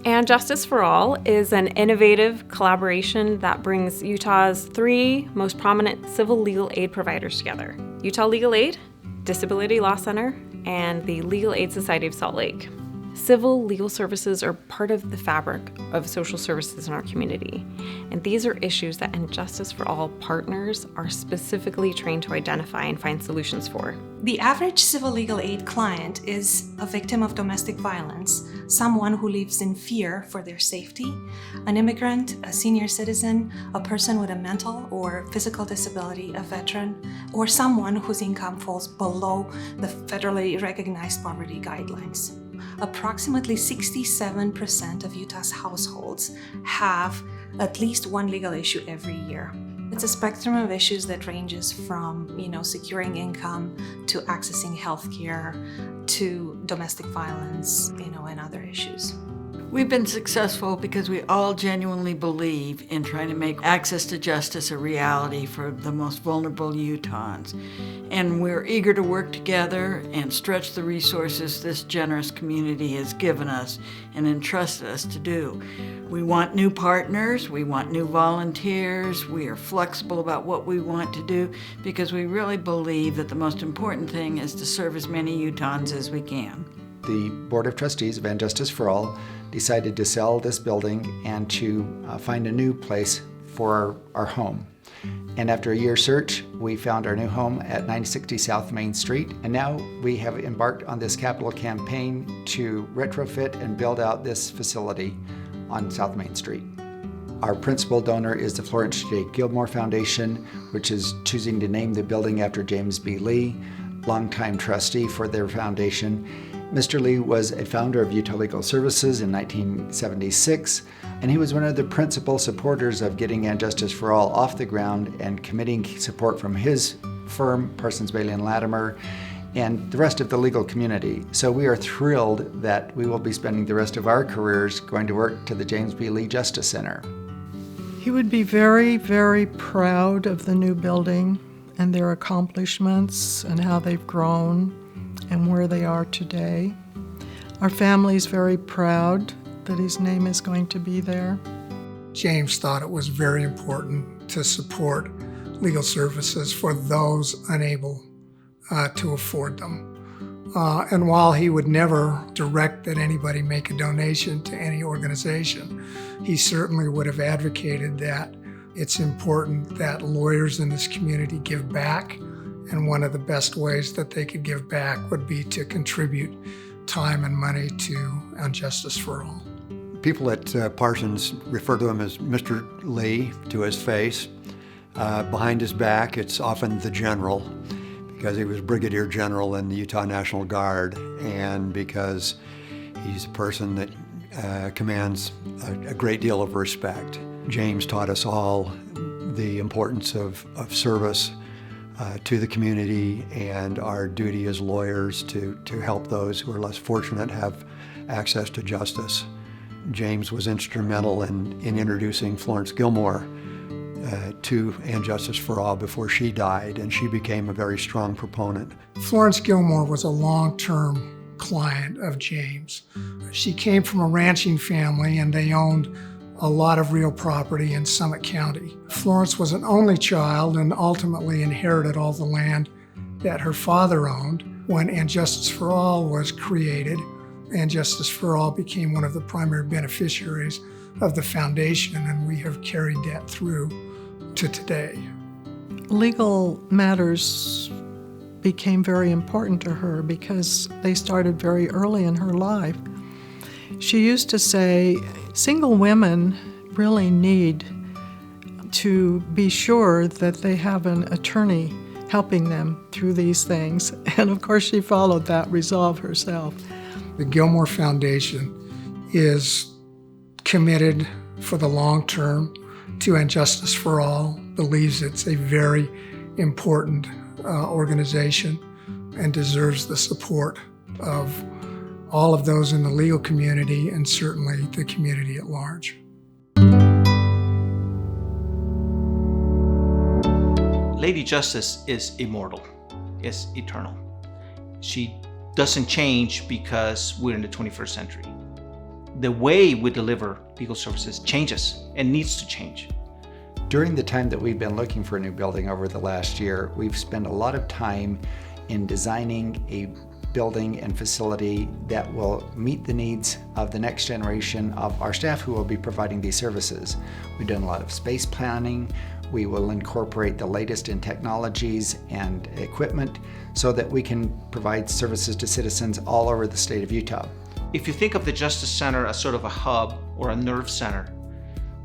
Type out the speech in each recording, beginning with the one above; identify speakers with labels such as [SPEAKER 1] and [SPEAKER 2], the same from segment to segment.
[SPEAKER 1] And Justice for All is an innovative collaboration that brings Utah's 3 most prominent civil legal aid providers together: Utah Legal Aid, Disability Law Center, and the Legal Aid Society of Salt Lake. Civil legal services are part of the fabric of social services in our community, and these are issues that Justice for All partners are specifically trained to identify and find solutions for.
[SPEAKER 2] The average civil legal aid client is a victim of domestic violence, someone who lives in fear for their safety, an immigrant, a senior citizen, a person with a mental or physical disability, a veteran, or someone whose income falls below the federally recognized poverty guidelines. Approximately 67% of Utah's households have at least one legal issue every year. It's a spectrum of issues that ranges from, securing income to accessing healthcare to domestic violence, and other issues.
[SPEAKER 3] We've been successful because we all genuinely believe in trying to make access to justice a reality for the most vulnerable Utahns. And we're eager to work together and stretch the resources this generous community has given us and entrusted us to do. We want new partners, we want new volunteers, we are flexible about what we want to do because we really believe that the most important thing is to serve as many Utahns as we can.
[SPEAKER 4] The Board of Trustees of Justice for All decided to sell this building and to find a new place for our home. And after a year's search, we found our new home at 960 South Main Street. And now we have embarked on this capital campaign to retrofit and build out this facility on South Main Street. Our principal donor is the Florence J. Gilmore Foundation, which is choosing to name the building after James B. Lee, longtime trustee for their foundation. Mr. Lee was a founder of Utah Legal Services in 1976, and he was one of the principal supporters of getting Justice for All off the ground and committing support from his firm, Parsons, Bailey & Latimer, and the rest of the legal community. So we are thrilled that we will be spending the rest of our careers going to work to the James B. Lee Justice Center.
[SPEAKER 5] He would be very, very proud of the new building and their accomplishments and how they've grown and where they are today. Our family is very proud that his name is going to be there.
[SPEAKER 6] James thought it was very important to support legal services for those unable to afford them. And while he would never direct that anybody make a donation to any organization, he certainly would have advocated that it's important that lawyers in this community give back. And one of the best ways that they could give back would be to contribute time and money to Justice for All.
[SPEAKER 7] People at Parsons refer to him as Mr. Lee to his face. Behind his back, it's often the general, because he was brigadier general in the Utah National Guard, and because he's a person that commands a great deal of respect. James taught us all the importance of service to the community and our duty as lawyers to help those who are less fortunate have access to justice. James was instrumental in introducing Florence Gilmore to Justice for All before she died, and she became a very strong proponent.
[SPEAKER 6] Florence Gilmore was a long-term client of James. She came from a ranching family and they owned a lot of real property in Summit County. Florence was an only child and ultimately inherited all the land that her father owned. When Justice for All was created, Justice for All became one of the primary beneficiaries of the foundation, and we have carried that through to today.
[SPEAKER 5] Legal matters became very important to her because they started very early in her life. She used to say, single women really need to be sure that they have an attorney helping them through these things. And of course, she followed that resolve herself.
[SPEAKER 6] The Gilmore Foundation is committed for the long term to Justice for All, believes it's a very important organization and deserves the support of all of those in the legal community and certainly the community at large.
[SPEAKER 8] Lady Justice is immortal, is eternal. She doesn't change because we're in the 21st century. the way we deliver legal services changes and needs to change.
[SPEAKER 4] During the time that we've been looking for a new building over the last year, we've spent a lot of time in designing a building and facility that will meet the needs of the next generation of our staff who will be providing these services. We've done a lot of space planning. We will incorporate the latest in technologies and equipment so that we can provide services to citizens all over the state of Utah.
[SPEAKER 8] If you think of the Justice Center as sort of a hub or a nerve center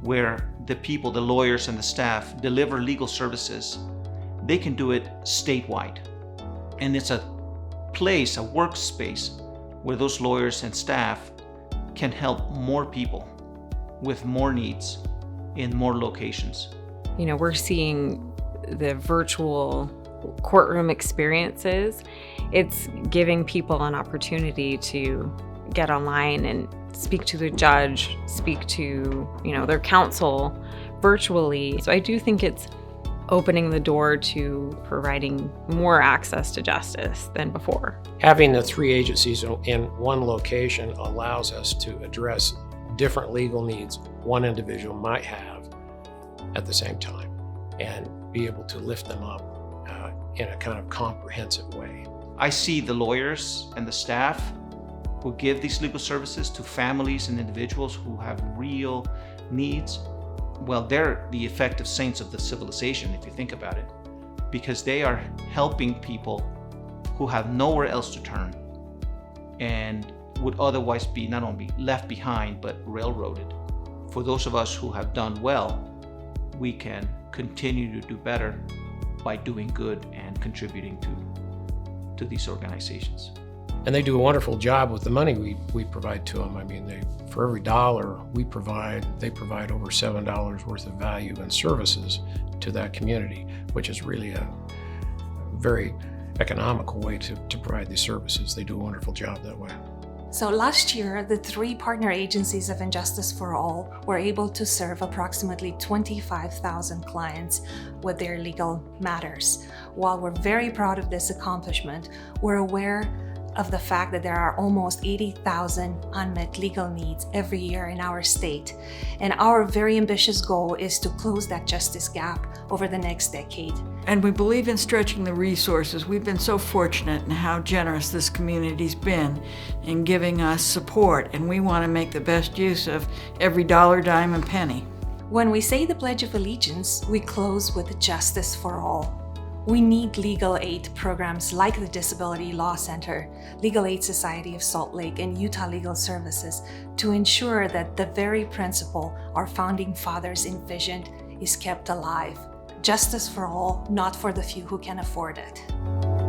[SPEAKER 8] where the people, the lawyers and the staff deliver legal services, they can do it statewide. And it's a place, a workspace where those lawyers and staff can help more people with more needs in more locations.
[SPEAKER 1] You know, we're seeing the virtual courtroom experiences. It's giving people an opportunity to get online and speak to the judge, speak to, their counsel virtually. So I do think it's opening the door to providing more access to justice than before.
[SPEAKER 9] Having the three agencies in one location allows us to address different legal needs one individual might have at the same time and be able to lift them up in a kind of comprehensive way.
[SPEAKER 8] I see the lawyers and the staff who give these legal services to families and individuals who have real needs. Well, they're the effective saints of the civilization, if you think about it, because they are helping people who have nowhere else to turn and would otherwise be not only left behind, but railroaded. For those of us who have done well, we can continue to do better by doing good and contributing to these organizations.
[SPEAKER 9] And they do a wonderful job with the money we provide to them. I mean, for every dollar we provide, they provide over $7 worth of value and services to that community, which is really a very economical way to provide these services. They do a wonderful job that way.
[SPEAKER 2] So last year, the three partner agencies of Injustice for All were able to serve approximately 25,000 clients with their legal matters. While we're very proud of this accomplishment, we're aware of the fact that there are almost 80,000 unmet legal needs every year in our state. And our very ambitious goal is to close that justice gap over the next decade.
[SPEAKER 3] And we believe in stretching the resources. We've been so fortunate in how generous this community's been in giving us support, and we want to make the best use of every dollar, dime, and penny.
[SPEAKER 2] When we say the Pledge of Allegiance, we close with Justice for All. We need legal aid programs like the Disability Law Center, Legal Aid Society of Salt Lake, and Utah Legal Services to ensure that the very principle our founding fathers envisioned is kept alive. Justice for all, not for the few who can afford it.